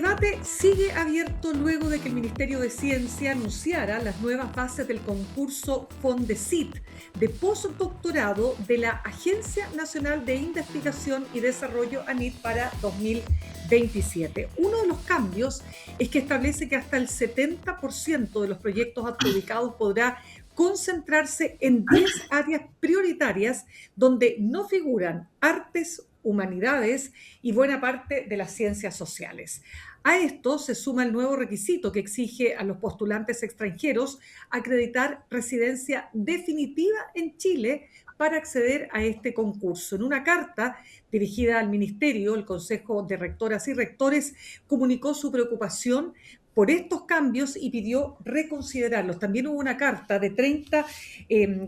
debate sigue abierto luego de que el Ministerio de Ciencia anunciara las nuevas bases del concurso Fondesit de postdoctorado de la Agencia Nacional de Investigación y Desarrollo ANIT para 2027. Uno de los cambios es que establece que hasta el 70% de los proyectos adjudicados podrá concentrarse en 10 áreas prioritarias donde no figuran artes, humanidades y buena parte de las ciencias sociales. A esto se suma el nuevo requisito que exige a los postulantes extranjeros acreditar residencia definitiva en Chile para acceder a este concurso. En una carta dirigida al Ministerio, el Consejo de Rectoras y Rectores comunicó su preocupación por estos cambios y pidió reconsiderarlos. También hubo una carta de 30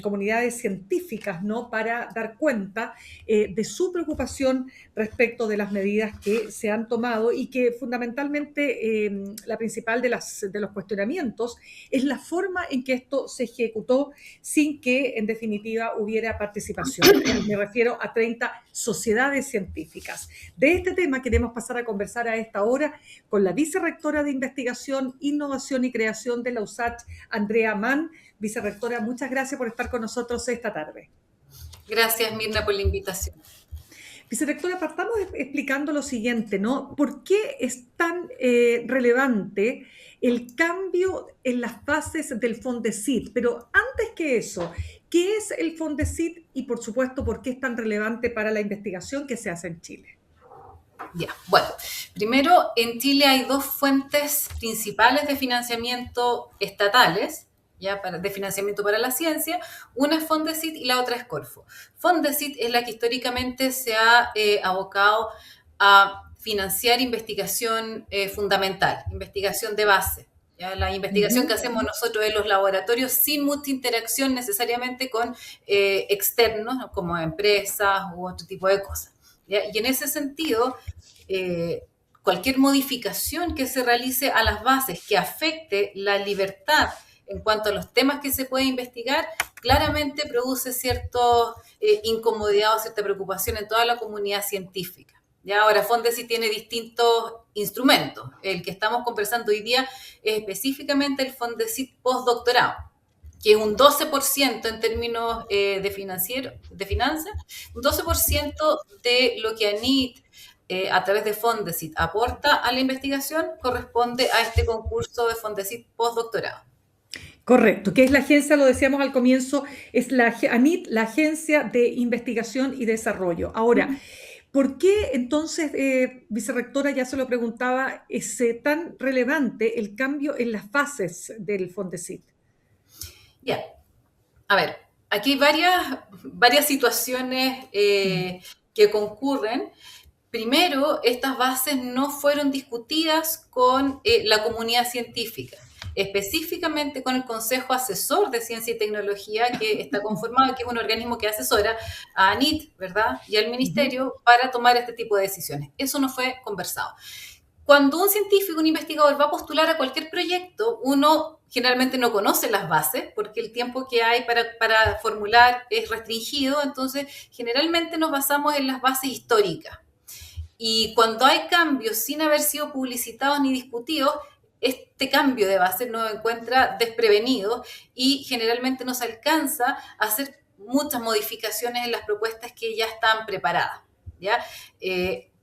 comunidades científicas, ¿no?, para dar cuenta de su preocupación respecto de las medidas que se han tomado y que fundamentalmente la principal de los cuestionamientos es la forma en que esto se ejecutó sin que en definitiva hubiera participación. Me refiero a 30 sociedades científicas. De este tema queremos pasar a conversar a esta hora con la vicerrectora de Investigación, Innovación y Creación de la USACH, Andrea Mann. Vicerrectora, muchas gracias por estar con nosotros esta tarde. Gracias, Mirna, por la invitación. Vicerrectora, partamos explicando lo siguiente, ¿no? ¿Por qué es tan relevante el cambio en las fases del Fondesit? Pero antes que eso, ¿qué es el Fondesit y, por supuesto, por qué es tan relevante para la investigación que se hace en Chile? Ya, bueno, primero, en Chile hay dos fuentes principales de financiamiento estatales, ya, de financiamiento para la ciencia. Una es Fondesit y la otra es Corfo. Fondesit es la que históricamente se ha abocado a financiar investigación fundamental, investigación de base. ¿Ya? La investigación que hacemos nosotros en los laboratorios sin mucha interacción necesariamente con externos, ¿no?, como empresas u otro tipo de cosas. ¿Ya? Y en ese sentido, cualquier modificación que se realice a las bases que afecte la libertad en cuanto a los temas que se puede investigar, claramente produce cierta incomodidad o cierta preocupación en toda la comunidad científica. Ya, ahora, Fondesit tiene distintos instrumentos. El que estamos conversando hoy día es específicamente el Fondesit postdoctorado, que es un 12% en términos de finanzas, un 12% de lo que ANIT, a través de Fondesit, aporta a la investigación, corresponde a este concurso de Fondesit postdoctorado. Correcto, que es la agencia, lo decíamos al comienzo, es la ANIT, la Agencia de Investigación y Desarrollo. Ahora, ¿por qué entonces, vicerrectora, ya se lo preguntaba, es tan relevante el cambio en las fases del Fondesit? Ya, a ver, aquí hay varias situaciones que concurren. Primero, estas bases no fueron discutidas con la comunidad científica, específicamente con el Consejo Asesor de Ciencia y Tecnología, que está conformado, que es un organismo que asesora a ANIT, ¿verdad?, y al Ministerio para tomar este tipo de decisiones. Eso no fue conversado. Cuando un científico, un investigador va a postular a cualquier proyecto, uno generalmente no conoce las bases porque el tiempo que hay para formular es restringido, entonces generalmente nos basamos en las bases históricas. Y cuando hay cambios sin haber sido publicitados ni discutidos, este cambio de base nos encuentra desprevenidos y generalmente nos alcanza a hacer muchas modificaciones en las propuestas que ya están preparadas, ¿ya?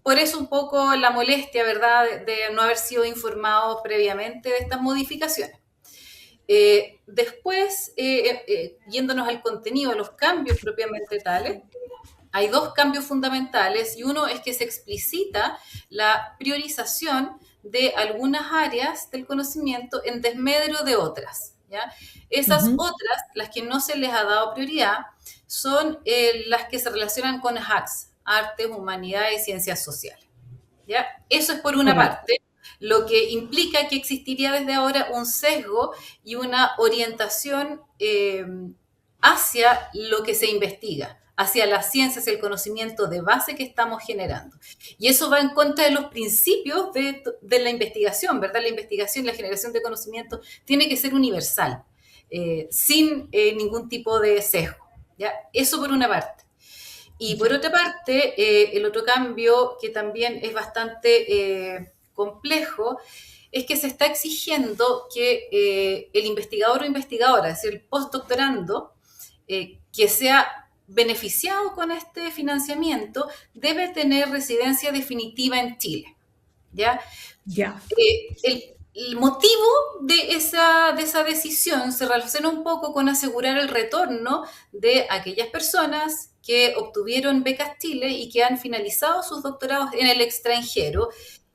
Por eso un poco la molestia, ¿verdad?, de no haber sido informados previamente de estas modificaciones. Después, yéndonos al contenido, a los cambios propiamente tales, hay dos cambios fundamentales y uno es que se explicita la priorización de algunas áreas del conocimiento en desmedro de otras, ¿ya? Esas otras, las que no se les ha dado prioridad, son las que se relacionan con HACS, artes, humanidades y ciencias sociales, ¿ya? Eso es por una parte, lo que implica que existiría desde ahora un sesgo y una orientación hacia lo que se investiga, hacia las ciencias, el conocimiento de base que estamos generando. Y eso va en contra de los principios de la investigación, ¿verdad? La investigación, la generación de conocimiento tiene que ser universal, sin ningún tipo de sesgo, ¿ya? Eso por una parte. Y por otra parte, el otro cambio que también es bastante complejo es que se está exigiendo que el investigador o investigadora, es decir, el postdoctorando, que sea beneficiado con este financiamiento, debe tener residencia definitiva en Chile. ¿Ya? Ya. El motivo de esa decisión se relaciona un poco con asegurar el retorno de aquellas personas que obtuvieron becas Chile y que han finalizado sus doctorados en el extranjero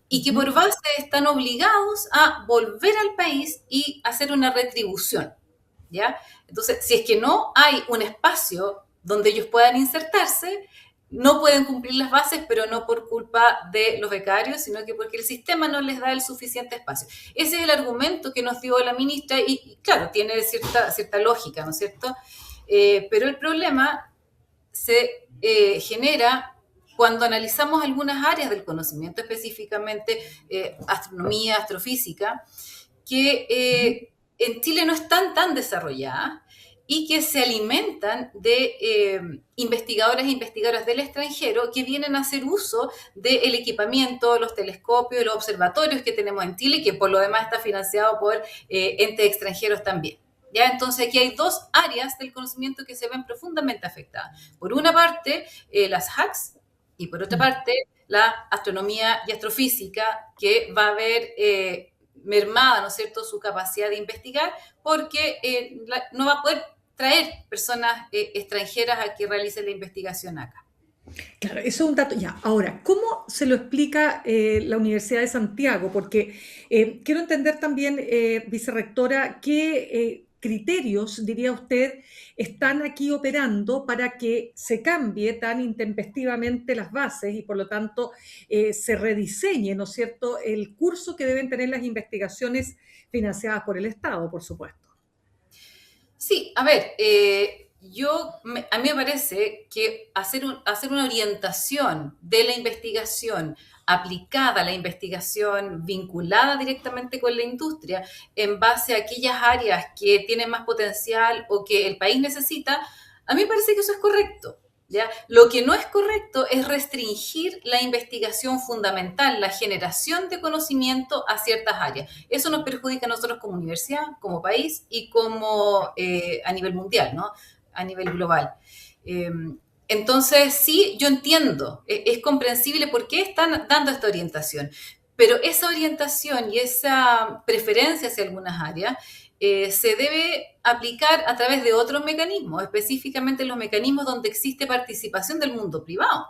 y que por base están obligados a volver al país y hacer una retribución, ¿ya? Entonces, si es que no hay un espacio donde ellos puedan insertarse, no pueden cumplir las bases, pero no por culpa de los becarios, sino que porque el sistema no les da el suficiente espacio. Ese es el argumento que nos dio la ministra y claro, tiene cierta lógica, ¿no es cierto? Pero el problema se genera cuando analizamos algunas áreas del conocimiento, específicamente astronomía, astrofísica, que en Chile no están tan desarrolladas y que se alimentan de investigadores e investigadoras del extranjero que vienen a hacer uso del equipamiento, los telescopios, los observatorios que tenemos en Chile, que por lo demás está financiado por entes extranjeros también. ¿Ya? Entonces aquí hay dos áreas del conocimiento que se ven profundamente afectadas. Por una parte, las HACs, y por otra parte, la astronomía y astrofísica, que va a ver mermada, ¿no es cierto?, su capacidad de investigar, porque no va a poder traer personas extranjeras a que realicen la investigación acá. Claro, eso es un dato. Ya, ahora, ¿cómo se lo explica la Universidad de Santiago? Porque quiero entender también, vicerrectora, qué criterios, diría usted, están aquí operando para que se cambie tan intempestivamente las bases y por lo tanto se rediseñe, ¿no es cierto?, el curso que deben tener las investigaciones financiadas por el Estado, por supuesto. Sí, a ver, a mí me parece que hacer una orientación de la investigación aplicada a la investigación vinculada directamente con la industria en base a aquellas áreas que tienen más potencial o que el país necesita, a mí me parece que eso es correcto. ¿Ya? Lo que no es correcto es restringir la investigación fundamental, la generación de conocimiento a ciertas áreas. Eso nos perjudica a nosotros como universidad, como país y como a nivel mundial, ¿no? A nivel global. Entonces, sí, yo entiendo, es comprensible por qué están dando esta orientación, pero esa orientación y esa preferencia hacia algunas áreas se debe aplicar a través de otros mecanismos, específicamente los mecanismos donde existe participación del mundo privado,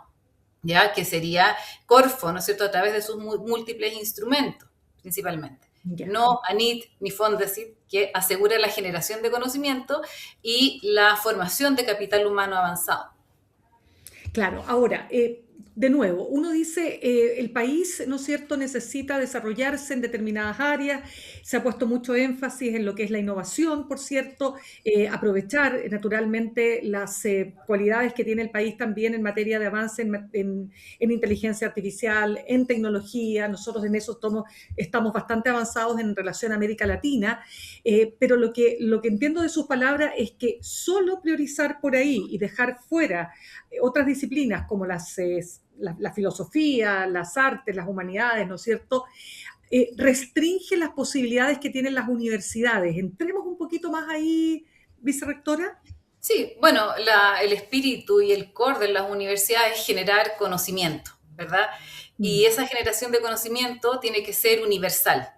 ¿ya? Que sería Corfo, ¿no es cierto?, a través de sus múltiples instrumentos, principalmente. Ya. No ANIT ni Fondesit, que asegura la generación de conocimiento y la formación de capital humano avanzado. Claro, ahora, de nuevo, uno dice, el país, ¿no es cierto?, necesita desarrollarse en determinadas áreas, se ha puesto mucho énfasis en lo que es la innovación, por cierto, aprovechar naturalmente las cualidades que tiene el país también en materia de avance en inteligencia artificial, en tecnología. Nosotros en eso estamos bastante avanzados en relación a América Latina, pero lo que entiendo de sus palabras es que solo priorizar por ahí y dejar fuera otras disciplinas como la filosofía, las artes, las humanidades, ¿no es cierto?, restringe las posibilidades que tienen las universidades. Entremos un poquito más ahí, vicerrectora. Sí, bueno, el espíritu y el core de las universidades es generar conocimiento, ¿verdad? Y esa generación de conocimiento tiene que ser universal.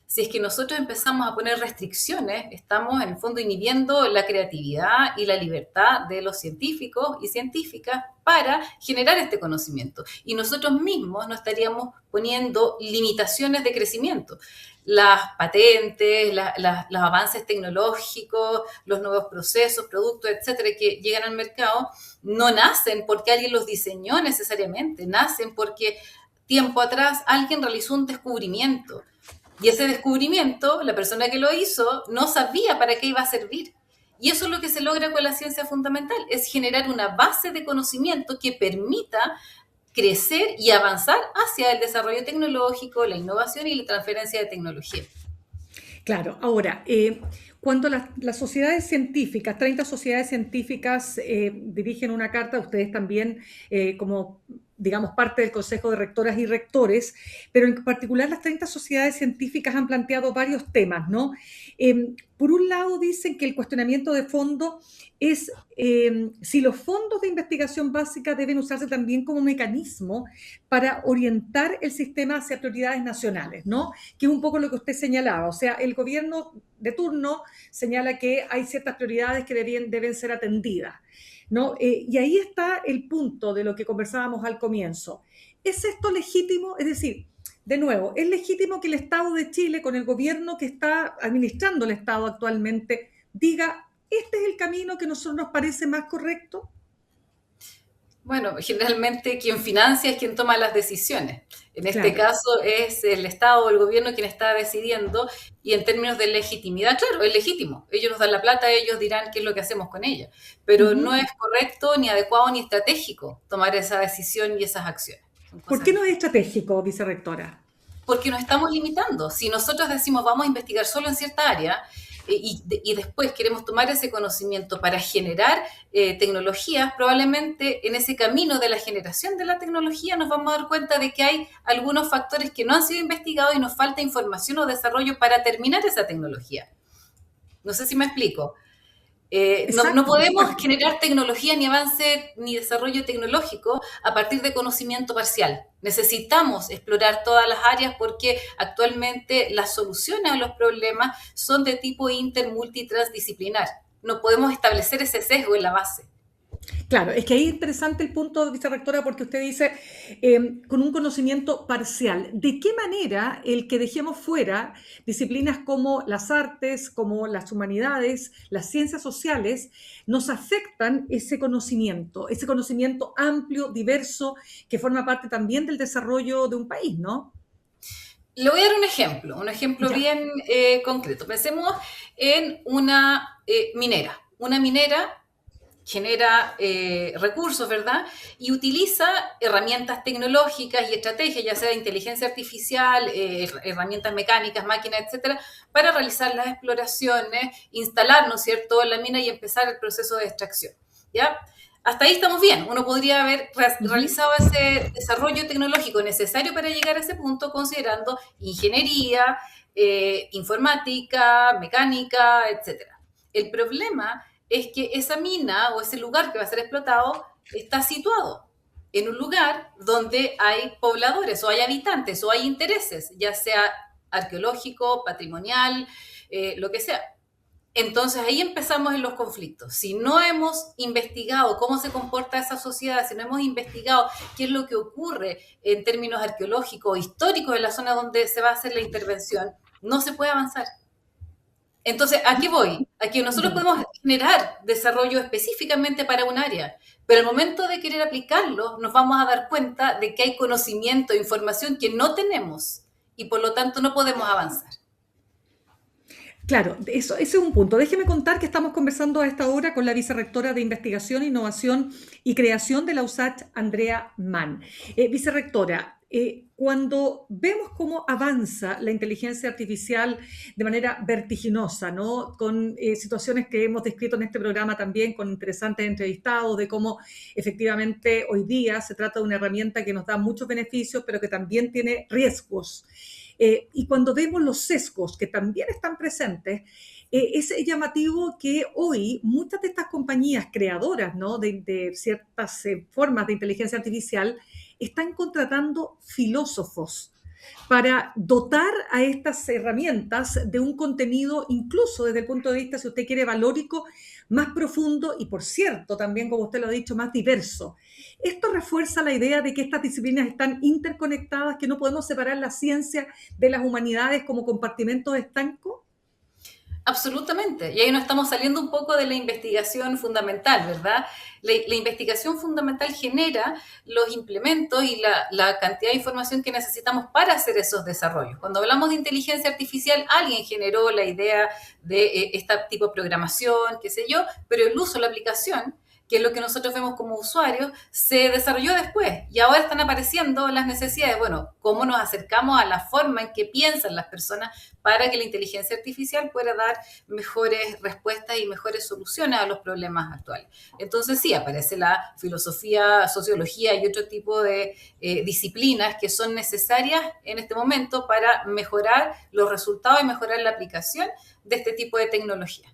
Si es que nosotros empezamos a poner restricciones, estamos en el fondo inhibiendo la creatividad y la libertad de los científicos y científicas para generar este conocimiento. Y nosotros mismos nos estaríamos poniendo limitaciones de crecimiento. Las patentes, los avances tecnológicos, los nuevos procesos, productos, etcétera, que llegan al mercado, no nacen porque alguien los diseñó necesariamente, nacen porque tiempo atrás alguien realizó un descubrimiento. Y ese descubrimiento, la persona que lo hizo, no sabía para qué iba a servir. Y eso es lo que se logra con la ciencia fundamental, es generar una base de conocimiento que permita crecer y avanzar hacia el desarrollo tecnológico, la innovación y la transferencia de tecnología. Claro, ahora, cuando las sociedades científicas, 30 sociedades científicas dirigen una carta, ustedes también como digamos, parte del Consejo de Rectoras y Rectores, pero en particular las 30 sociedades científicas han planteado varios temas, ¿no? Por un lado dicen que el cuestionamiento de fondo es si los fondos de investigación básica deben usarse también como mecanismo para orientar el sistema hacia prioridades nacionales, ¿no? Que es un poco lo que usted señalaba. O sea, el gobierno de turno señala que hay ciertas prioridades que deben ser atendidas, ¿no? Y ahí está el punto de lo que conversábamos al comienzo. ¿Es esto legítimo? Es decir, de nuevo, ¿es legítimo que el Estado de Chile, con el gobierno que está administrando el Estado actualmente, diga, este es el camino que a nosotros nos parece más correcto? Bueno, generalmente quien financia es quien toma las decisiones. En este Claro. caso es el Estado o el gobierno quien está decidiendo, y en términos de legitimidad, claro, es legítimo. Ellos nos dan la plata, ellos dirán qué es lo que hacemos con ella. Pero no Ujú. es correcto, ni adecuado, ni estratégico tomar esa decisión y esas acciones. Son ¿Por cosas qué no es distintas. estratégico, vicerrectora? Porque nos estamos limitando. Si nosotros decimos vamos a investigar solo en cierta área, y después queremos tomar ese conocimiento para generar tecnologías, probablemente en ese camino de la generación de la tecnología nos vamos a dar cuenta de que hay algunos factores que no han sido investigados y nos falta información o desarrollo para terminar esa tecnología. No sé si me explico. No Exacto, por podemos supuesto. generar tecnología, ni avance, ni desarrollo tecnológico a partir de conocimiento parcial. Necesitamos explorar todas las áreas, porque actualmente las soluciones a los problemas son de tipo inter, multi, transdisciplinar. No podemos establecer ese sesgo en la base. Claro, es que ahí es interesante el punto, vicerrectora, porque usted dice con un conocimiento parcial. ¿De qué manera el que dejemos fuera disciplinas como las artes, como las humanidades, las ciencias sociales, nos afectan ese conocimiento amplio, diverso, que forma parte también del desarrollo de un país, ¿no? Le voy a dar un ejemplo Ya. bien concreto. Pensemos en una minera. Una minera genera recursos, ¿verdad? Y utiliza herramientas tecnológicas y estrategias, ya sea de inteligencia artificial, herramientas mecánicas, máquinas, etcétera, para realizar las exploraciones, instalar, ¿no es cierto?, en la mina y empezar el proceso de extracción, ¿ya? Hasta ahí estamos bien. Uno podría haber Ujú. realizado ese desarrollo tecnológico necesario para llegar a ese punto, considerando ingeniería, informática, mecánica, etcétera. El problema es que esa mina o ese lugar que va a ser explotado está situado en un lugar donde hay pobladores o hay habitantes o hay intereses, ya sea arqueológico, patrimonial, lo que sea. Entonces ahí empezamos en los conflictos. Si no hemos investigado cómo se comporta esa sociedad, si no hemos investigado qué es lo que ocurre en términos arqueológicos o históricos en la zona donde se va a hacer la intervención, no se puede avanzar. Entonces, ¿a qué voy? A que nosotros Dime. podemos generar desarrollo específicamente para un área, pero al momento de querer aplicarlo, nos vamos a dar cuenta de que hay conocimiento, información que no tenemos, y por lo tanto no podemos avanzar. Claro, ese es un punto. Déjeme contar que estamos conversando a esta hora con la vicerrectora de Investigación, Innovación y Creación de la USACH, Andrea Mann. Vicerrectora, cuando vemos cómo avanza la inteligencia artificial de manera vertiginosa, ¿no? Con situaciones que hemos descrito en este programa también con interesantes entrevistados, de cómo efectivamente hoy día se trata de una herramienta que nos da muchos beneficios, pero que también tiene riesgos. Y cuando vemos los sesgos que también están presentes, es llamativo que hoy muchas de estas compañías creadoras, ¿no?, de ciertas formas de inteligencia artificial están contratando filósofos para dotar a estas herramientas de un contenido, incluso desde el punto de vista, si usted quiere, valórico, más profundo y, por cierto, también, como usted lo ha dicho, más diverso. Esto refuerza la idea de que estas disciplinas están interconectadas, que no podemos separar la ciencia de las humanidades como compartimentos estancos. Absolutamente. Y ahí nos estamos saliendo un poco de la investigación fundamental, ¿verdad? La investigación fundamental genera los implementos y la cantidad de información que necesitamos para hacer esos desarrollos. Cuando hablamos de inteligencia artificial, alguien generó la idea de este tipo de programación, qué sé yo, pero el uso, la aplicación, que es lo que nosotros vemos como usuarios, se desarrolló después y ahora están apareciendo las necesidades. Bueno, cómo nos acercamos a la forma en que piensan las personas para que la inteligencia artificial pueda dar mejores respuestas y mejores soluciones a los problemas actuales. Entonces sí, aparece la filosofía, sociología y otro tipo de disciplinas que son necesarias en este momento para mejorar los resultados y mejorar la aplicación de este tipo de tecnología.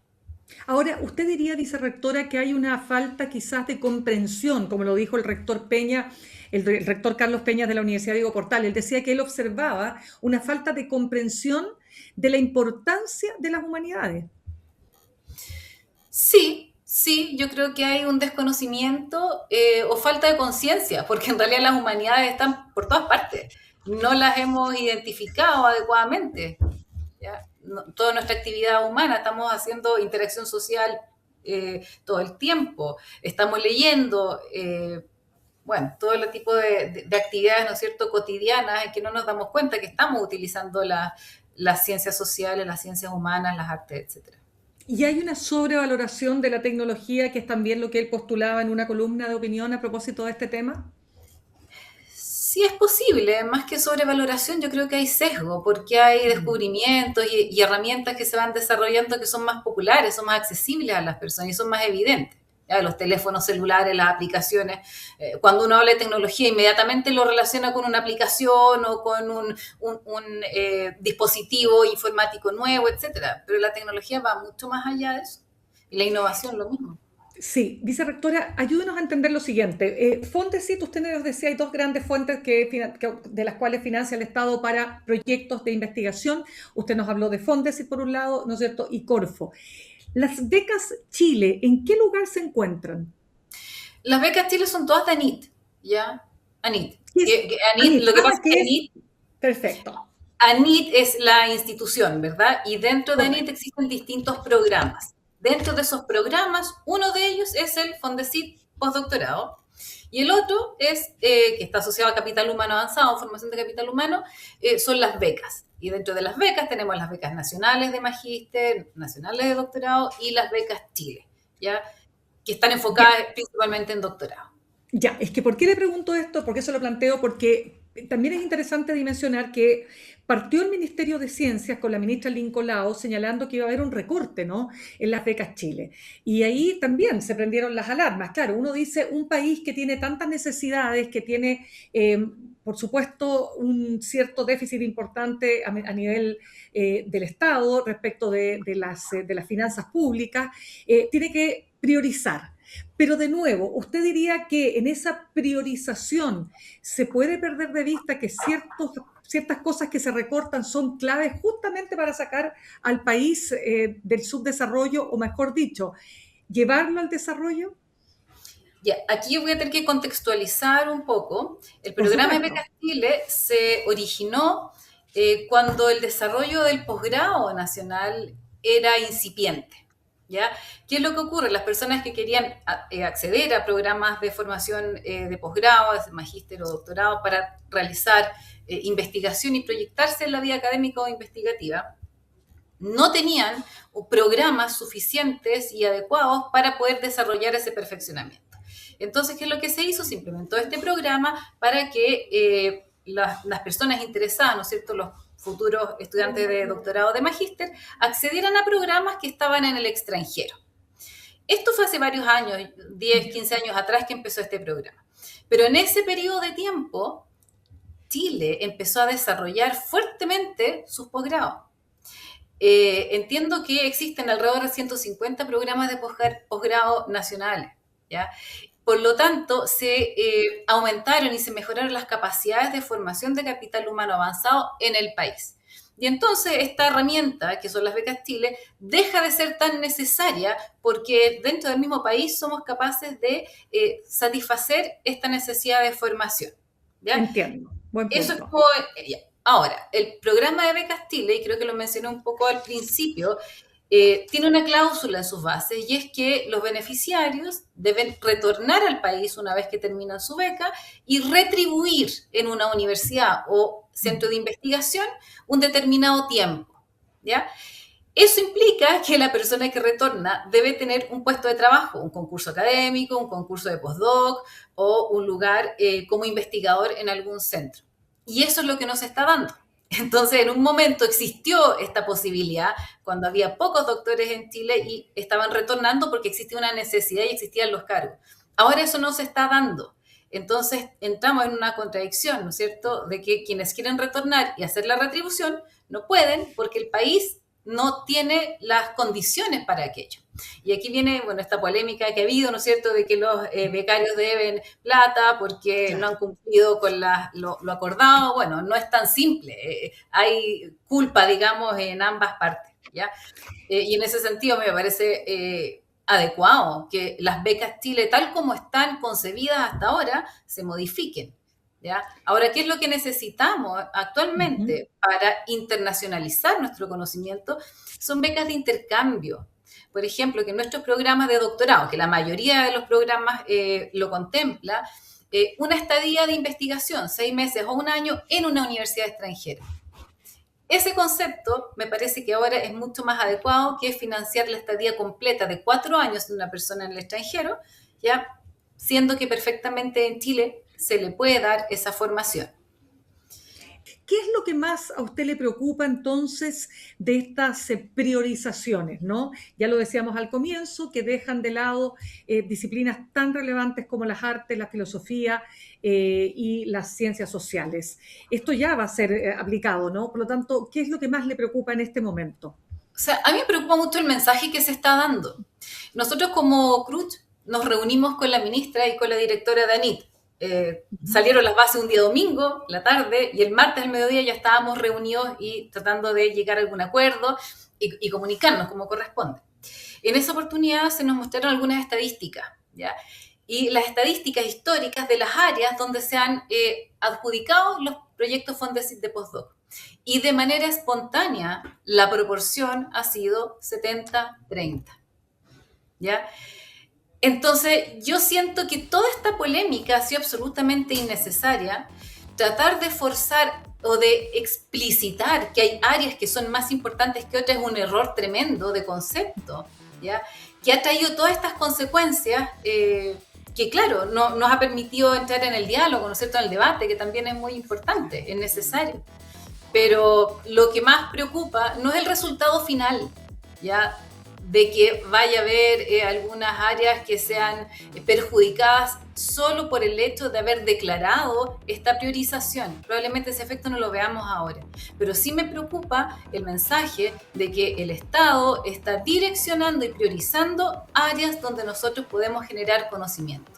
Ahora, ¿usted diría, vicerrectora, que hay una falta quizás de comprensión, como lo dijo el rector Peña, el rector Carlos Peña de la Universidad Diego Portal? Él decía que él observaba una falta de comprensión de la importancia de las humanidades. Sí, sí, yo creo que hay un desconocimiento o falta de conciencia, porque en realidad las humanidades están por todas partes. No las hemos identificado adecuadamente. ¿Ya? No, toda nuestra actividad humana, estamos haciendo interacción social todo el tiempo, estamos leyendo, bueno, todo el tipo de actividades, ¿no es cierto?, cotidianas en que no nos damos cuenta que estamos utilizando las ciencias sociales, las ciencias humanas, las artes, etcétera. Y hay una sobrevaloración de la tecnología, que es también lo que él postulaba en una columna de opinión a propósito de este tema. Sí es posible, más que sobrevaloración, yo creo que hay sesgo, porque hay descubrimientos y herramientas que se van desarrollando que son más populares, son más accesibles a las personas y son más evidentes. Ya, los teléfonos celulares, las aplicaciones, cuando uno habla de tecnología, inmediatamente lo relaciona con una aplicación o con un dispositivo informático nuevo, etcétera. Pero la tecnología va mucho más allá de eso. Y la innovación lo mismo. Sí, vicerrectora, ayúdenos a entender lo siguiente. Fondesit, usted nos decía, hay dos grandes fuentes de las cuales financia el Estado para proyectos de investigación. Usted nos habló de Fondesit por un lado, ¿no es cierto?, y Corfo. Las becas Chile, ¿en qué lugar se encuentran? Las becas Chile son todas de ANIT, ¿ya? ANIT. ¿Qué es ANIT, ANIT? lo que pasa es ¿Qué que es? ANIT Perfecto. ANIT es la institución, ¿verdad? Y dentro de ANIT Correcto. existen distintos programas. Dentro de esos programas, uno de ellos es el Fondesit Postdoctorado y el otro es, que está asociado a Capital Humano Avanzado, Formación de Capital Humano, son las becas. Y dentro de las becas tenemos las becas nacionales de magíster, nacionales de doctorado y las becas Chile, ¿ya? Que están Ya, enfocadas principalmente en doctorado. ya, es que ¿por qué le pregunto esto? ¿Por qué se lo planteo? Porque también es interesante dimensionar que partió el Ministerio de Ciencias con la ministra Lincoln Laos señalando que iba a haber un recorte, ¿no?, en las becas Chile. Y ahí también se prendieron las alarmas. Claro, uno dice, un país que tiene tantas necesidades, que tiene, por supuesto, un cierto déficit importante a nivel del Estado respecto de las finanzas públicas, tiene que priorizar. Pero de nuevo, ¿usted diría que en esa priorización se puede perder de vista que ciertas cosas que se recortan son claves justamente para sacar al país del subdesarrollo, o mejor dicho, llevarlo al desarrollo? Ya, aquí yo voy a tener que contextualizar un poco. El Por programa de supuesto. Becas Chile se originó cuando el desarrollo del posgrado nacional era incipiente. ¿Ya? ¿Qué es lo que ocurre? Las personas que querían acceder a programas de formación de posgrado, de magíster o doctorado, para realizar investigación y proyectarse en la vida académica o investigativa, no tenían programas suficientes y adecuados para poder desarrollar ese perfeccionamiento. Entonces, ¿qué es lo que se hizo? Se implementó este programa para que las personas interesadas, ¿no es cierto?, los futuros estudiantes de doctorado, de magíster, accedieran a programas que estaban en el extranjero. Esto fue hace varios años, 10, 15 años atrás que empezó este programa. Pero en ese periodo de tiempo, Chile empezó a desarrollar fuertemente sus posgrados. Entiendo que existen alrededor de 150 programas de posgrado nacionales, ¿ya? Por lo tanto, se aumentaron y se mejoraron las capacidades de formación de capital humano avanzado en el país. Y entonces esta herramienta, que son las becas Chile, deja de ser tan necesaria porque dentro del mismo país somos capaces de satisfacer esta necesidad de formación, ¿ya? Entiendo. Buen Eso es punto. como... Ahora, el programa de becas Chile, y creo que lo mencioné un poco al principio, tiene una cláusula en sus bases y es que los beneficiarios deben retornar al país una vez que terminan su beca y retribuir en una universidad o centro de investigación un determinado tiempo, ¿ya? Eso implica que la persona que retorna debe tener un puesto de trabajo, un concurso académico, un concurso de postdoc o un lugar como investigador en algún centro. Y eso es lo que nos está dando. Entonces, en un momento existió esta posibilidad cuando había pocos doctores en Chile y estaban retornando porque existía una necesidad y existían los cargos. Ahora eso no se está dando. Entonces, entramos en una contradicción, ¿no es cierto?, de que quienes quieren retornar y hacer la retribución no pueden porque el país no tiene las condiciones para aquello. Y aquí viene, bueno, esta polémica que ha habido, ¿no es cierto?, de que los becarios deben plata porque no han cumplido con lo acordado. Bueno, no es tan simple. Hay culpa, digamos, en ambas partes, ¿ya? Y en ese sentido me parece adecuado que las becas Chile, tal como están concebidas hasta ahora, se modifiquen. ¿Ya? Ahora, ¿qué es lo que necesitamos actualmente para internacionalizar nuestro conocimiento? Son becas de intercambio. Por ejemplo, que nuestros programas de doctorado, que la mayoría de los programas lo contempla, una estadía de investigación, 6 meses o un año en una universidad extranjera. Ese concepto me parece que ahora es mucho más adecuado que financiar la estadía completa de 4 años de una persona en el extranjero, ¿ya? Siendo que perfectamente en Chile se le puede dar esa formación. ¿Qué es lo que más a usted le preocupa entonces de estas priorizaciones, ¿no? Ya lo decíamos al comienzo, que dejan de lado disciplinas tan relevantes como las artes, la filosofía y las ciencias sociales. Esto ya va a ser aplicado, ¿no? Por lo tanto, ¿qué es lo que más le preocupa en este momento? O sea, a mí me preocupa mucho el mensaje que se está dando. Nosotros como CRUCH nos reunimos con la ministra y con la directora de ANIT. Salieron las bases un día domingo, la tarde, y el martes al mediodía ya estábamos reunidos y tratando de llegar a algún acuerdo y comunicarnos como corresponde. En esa oportunidad se nos mostraron algunas estadísticas, ¿ya? Y las estadísticas históricas de las áreas donde se han adjudicado los proyectos Fondesit de postdoc. Y de manera espontánea, la proporción ha sido 70-30, ¿ya? Entonces, yo siento que toda esta polémica ha sido absolutamente innecesaria. Tratar de forzar o de explicitar que hay áreas que son más importantes que otras es un error tremendo de concepto, ¿ya? Que ha traído todas estas consecuencias que, claro, no nos ha permitido entrar en el diálogo, ¿no es cierto?, en el debate, que también es muy importante, es necesario. Pero lo que más preocupa no es el resultado final, ¿ya?, de que vaya a haber algunas áreas que sean perjudicadas solo por el hecho de haber declarado esta priorización. Probablemente ese efecto no lo veamos ahora, pero sí me preocupa el mensaje de que el Estado está direccionando y priorizando áreas donde nosotros podemos generar conocimiento.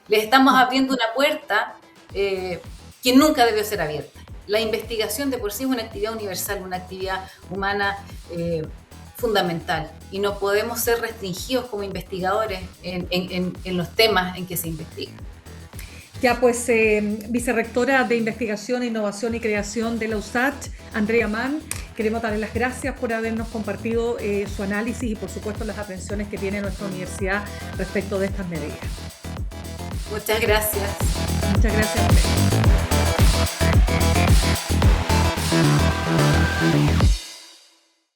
Les estamos abriendo una puerta que nunca debió ser abierta. La investigación de por sí es una actividad universal, una actividad humana fundamental, y no podemos ser restringidos como investigadores en los temas en que se investiga. Ya pues, vicerrectora de Investigación, Innovación y Creación de la USACH, Andrea Mann, queremos darle las gracias por habernos compartido su análisis y por supuesto las aprensiones que tiene nuestra universidad respecto de estas medidas. Muchas gracias. Muchas gracias, Andrea.